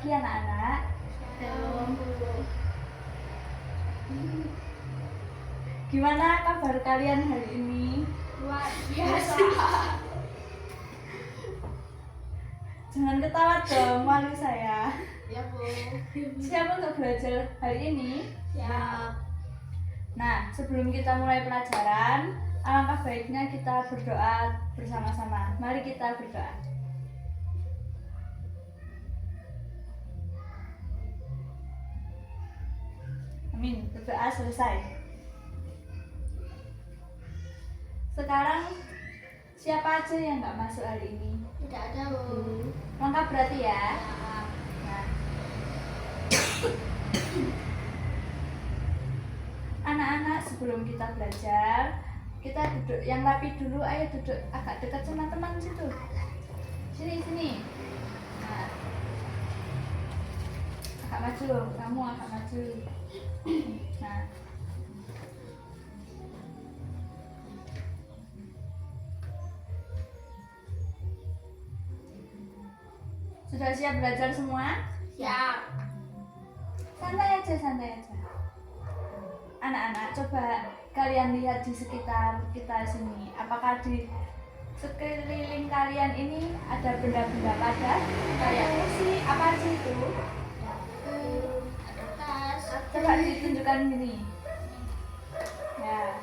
pagi anak-anak. Gimana kabar kalian hari ini? Luar biasa. Jangan ketawa dong, malu saya. Ya, Bu. Siap untuk belajar hari ini? Ya. Nah, sebelum kita mulai pelajaran, alangkah baiknya kita berdoa bersama-sama. Mari kita berdoa. Amin. Berdoa selesai. Sekarang siapa aja yang nggak masuk hari ini? Tidak ada, Bu. Lengkap berarti ya? Ya. Nah. Anak-anak, sebelum kita belajar, kita duduk yang rapi dulu. Ayo duduk agak dekat sama teman situ. Sini. Nah. Agak maju, kamu agak maju. Nah. Sudah siap belajar semua? Siap. Santai aja. Anak-anak, coba kalian lihat di sekitar kita sini. Apakah di sekeliling kalian ini ada benda-benda padat? Kayak kursi, apa sih itu? Ada tas. Coba ditunjukkan gini. Ya.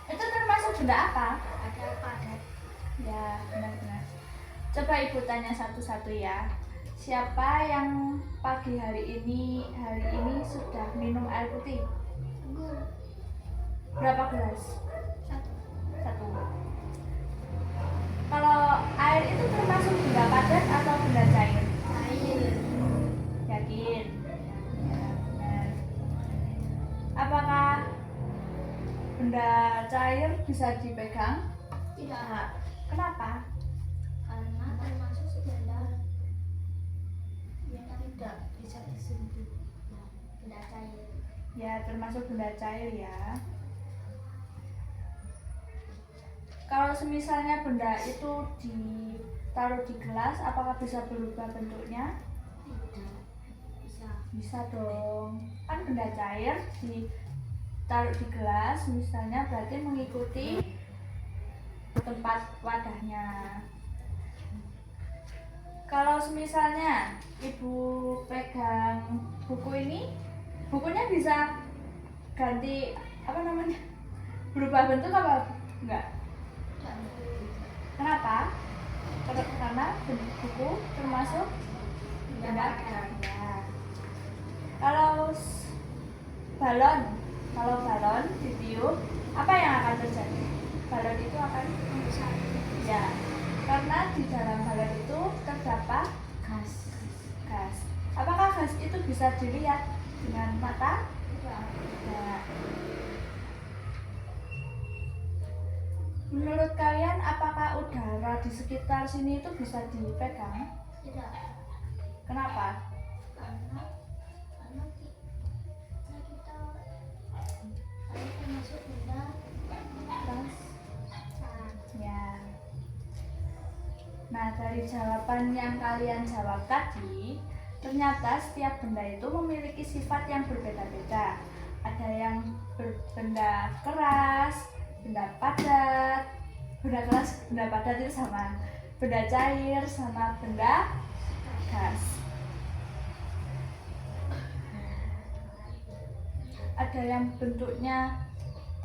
Itu termasuk benda apa? Ada padat. Ya, benar-benar. Coba ibu tanya satu-satu ya. Siapa yang pagi hari ini sudah minum air putih? Berapa gelas? Satu. Kalau air itu termasuk benda padat atau benda cair? Air. Yakin? Ya, benar. Apakah benda cair bisa dipegang? Tidak. Kenapa? Karena termasuk benda yang tidak bisa disentuh. Benda cair. Ya, termasuk benda cair ya. Kalau semisalnya benda itu ditaruh di gelas, apakah bisa berubah bentuknya? Tidak. Bisa. Bisa dong. Kan benda cair ditaruh di gelas, misalnya berarti mengikuti tempat wadahnya. Kalau misalnya ibu pegang buku ini, bukunya bisa ganti berubah bentuk apa enggak? Kenapa? Karena buku termasuk benda padat. Ya. Kalau balon ditiup, apa yang akan terjadi? Balon itu akan membesar. Ya, karena di dalam balon itu terdapat gas. Apakah gas itu bisa dilihat dengan mata? Tidak. Menurut kalian, apakah udara di sekitar sini itu bisa dipegang? Tidak. Kenapa? Karena termasuk benda Gas. cair. Ya. Nah, dari jawaban yang kalian jawab tadi, ternyata setiap benda itu memiliki sifat yang berbeda-beda. Ada yang berbenda keras, benda padat. Benda keras, benda padat itu sama. Benda cair sama benda gas. Ada yang bentuknya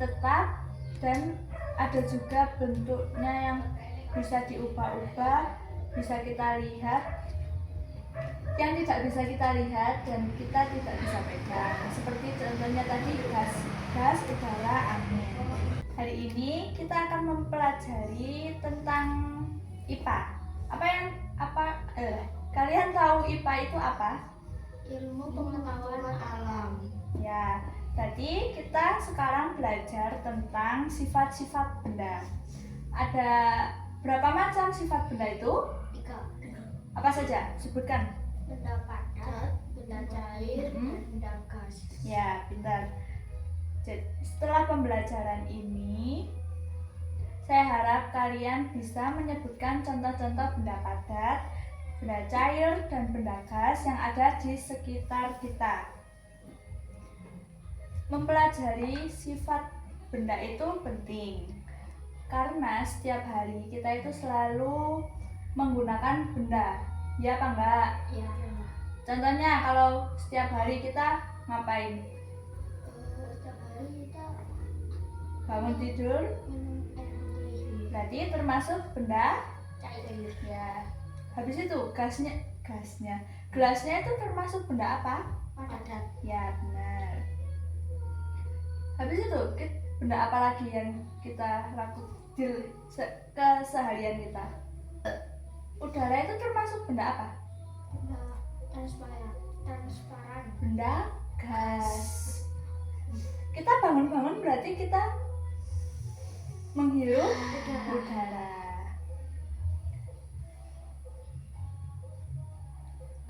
tetap dan ada juga bentuknya yang bisa diubah-ubah, bisa kita lihat, yang tidak bisa kita lihat dan kita tidak bisa pegang. Seperti contohnya tadi gas, udara, angin. Hari ini kita akan mempelajari tentang IPA. Kalian tahu IPA itu apa? Ilmu pengetahuan alam. Ya, jadi kita sekarang belajar tentang sifat-sifat benda. Ada berapa macam sifat benda itu? 3. Apa saja? Sebutkan. Benda padat, benda cair, dan benda gas. Ya, pintar. Jadi, setelah pembelajaran ini, saya harap kalian bisa menyebutkan contoh-contoh benda padat benda cair dan benda gas yang ada di sekitar kita. Mempelajari sifat benda itu penting karena setiap hari kita itu selalu menggunakan benda, ya apa enggak? Ya. Contohnya kalau setiap hari kita ngapain? Setiap hari kita Bangun tidur, minum air putih berarti termasuk benda cair. ya. Habis itu gelasnya itu termasuk benda apa? Padat. Ya benar. Habis itu benda apa lagi yang kita lakukan di keseharian kita? Udara itu termasuk benda apa? Benda transparan. Benda gas. Kita bangun-bangun berarti kita menghirup udara.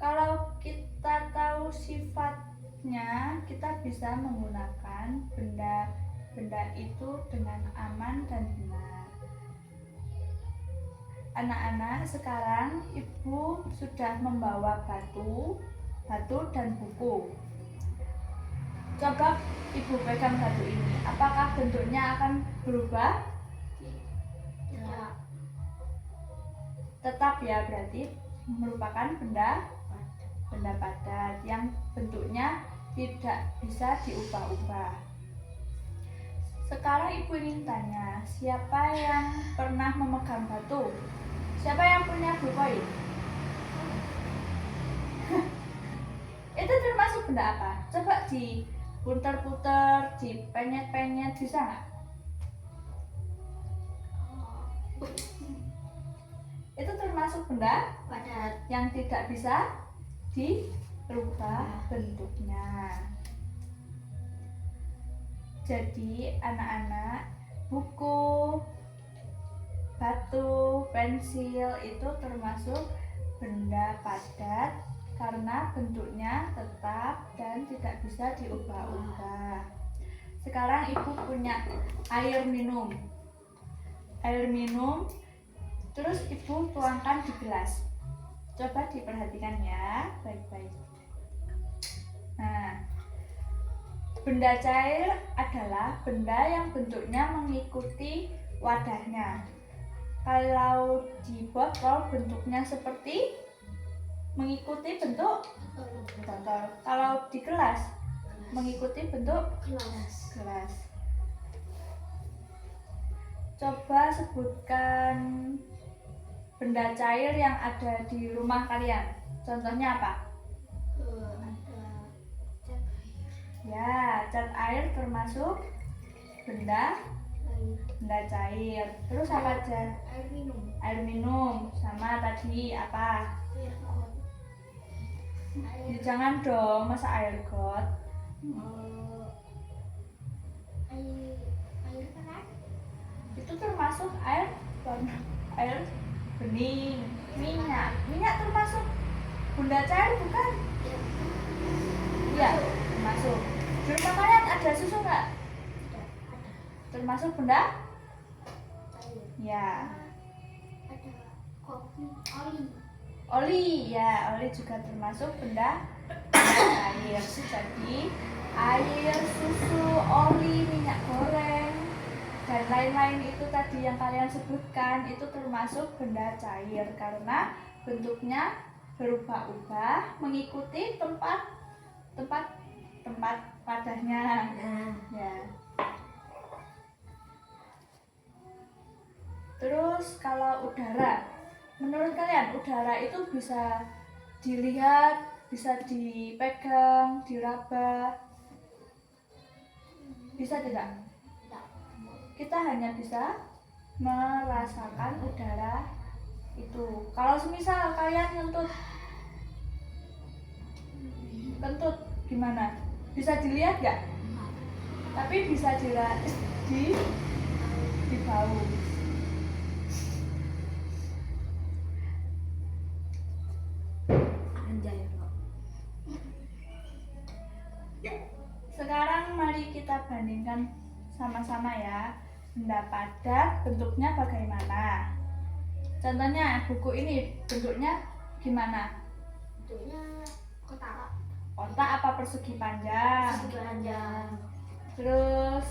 Kalau kita tahu sifatnya, kita bisa menggunakan benda itu dengan aman dan benar. Anak-anak, sekarang ibu sudah membawa batu dan buku. Coba ibu pegang batu ini, apakah bentuknya akan berubah? Tidak. Tetap ya, berarti merupakan benda padat yang bentuknya tidak bisa diubah-ubah. Sekarang ibu ingin tanya, siapa yang pernah memegang batu? Siapa yang punya blue koin? Itu termasuk benda apa? Coba diputar-putar, dipenyet-penyet, bisa nggak? Itu termasuk benda Padat. yang tidak bisa dirubah bentuknya. Jadi anak-anak, buku, batu, pensil itu termasuk benda padat karena bentuknya tetap dan tidak bisa diubah-ubah. Sekarang ibu punya air minum. Terus ibu tuangkan di gelas. Coba diperhatikan ya, baik-baik. Nah, benda cair adalah benda yang bentuknya mengikuti wadahnya. Kalau di botol bentuknya seperti mengikuti bentuk botol. Kalau di gelas mengikuti bentuk gelas. Coba sebutkan benda cair yang ada di rumah kalian. Contohnya apa? Ada cat air. Ya, cat air termasuk benda cair. Terus apa aja? Air minum. Air minum sama tadi apa? Air got. Ya, jangan dong, masa air got? Air keran. Itu termasuk air bening. Minyak termasuk benda cair bukan? Iya, termasuk. Di rumah kalian ada susu nggak? Tidak. Termasuk benda? Cair. Ya. Ada kopi. Oli, ya, oli juga termasuk benda cair. Jadi air, susu, oli, minyak goreng, dan lain-lain itu tadi yang kalian sebutkan itu termasuk benda cair karena bentuknya berubah-ubah mengikuti tempat wadahnya. Ya. Terus kalau udara, menurut kalian udara itu bisa dilihat, bisa dipegang, diraba, bisa tidak? Kita hanya bisa merasakan udara itu. Kalau semisal kalian kentut gimana? Bisa dilihat nggak? Tapi bisa di bau. Sekarang mari kita bandingkan sama-sama ya. Benda padat bentuknya bagaimana? Contohnya buku ini bentuknya Gimana? Bentuknya kotak. Kotak apa persegi panjang? Persegi panjang. Terus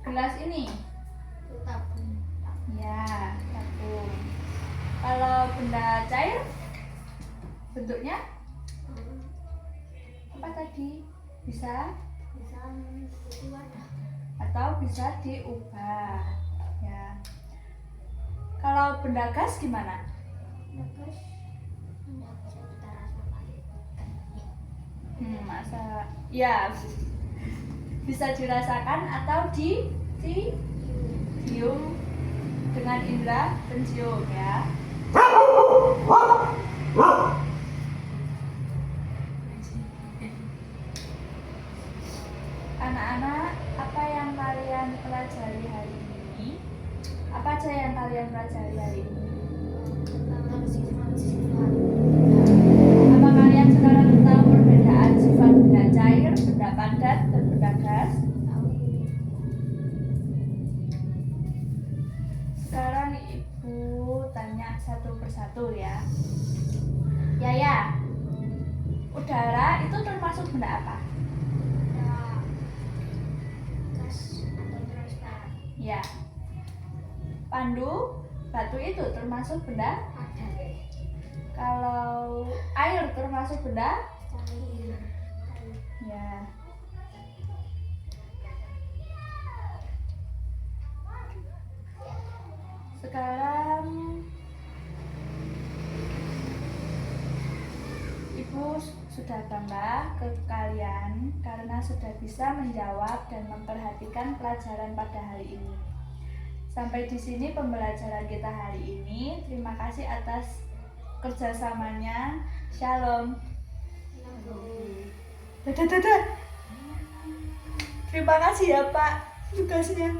gelas ini? Tabung. Ya, tabung. Kalau benda cair bentuknya apa tadi? Bisa Jadi wadah. atau bisa diubah. Ya. Kalau benda gas gimana? Terus tidak bisa kita rasakan. Masa ya bisa dirasakan atau dicium dengan indera pencium ya. Anak-anak, apa yang kalian pelajari hari ini? Apa aja yang kalian pelajari hari ini? Tentang sifat-sifat. Apa kalian sekarang tahu perbedaan sifat benda cair, benda padat, dan benda gas? Sekarang ibu tanya satu persatu ya. Yaya, udara itu termasuk benda apa? Gas atau transparan. Ya. Pandu, batu itu termasuk benda? Padat. Kalau air termasuk benda? Cair. Ya. Sekarang Ibu sudah bangga ke kalian karena sudah bisa menjawab dan memperhatikan pelajaran pada hari ini. Sampai di sini pembelajaran kita hari ini. Terima kasih atas kerjasamanya. Shalom. Dadah, dadah. Terima kasih ya Pak tugasnya.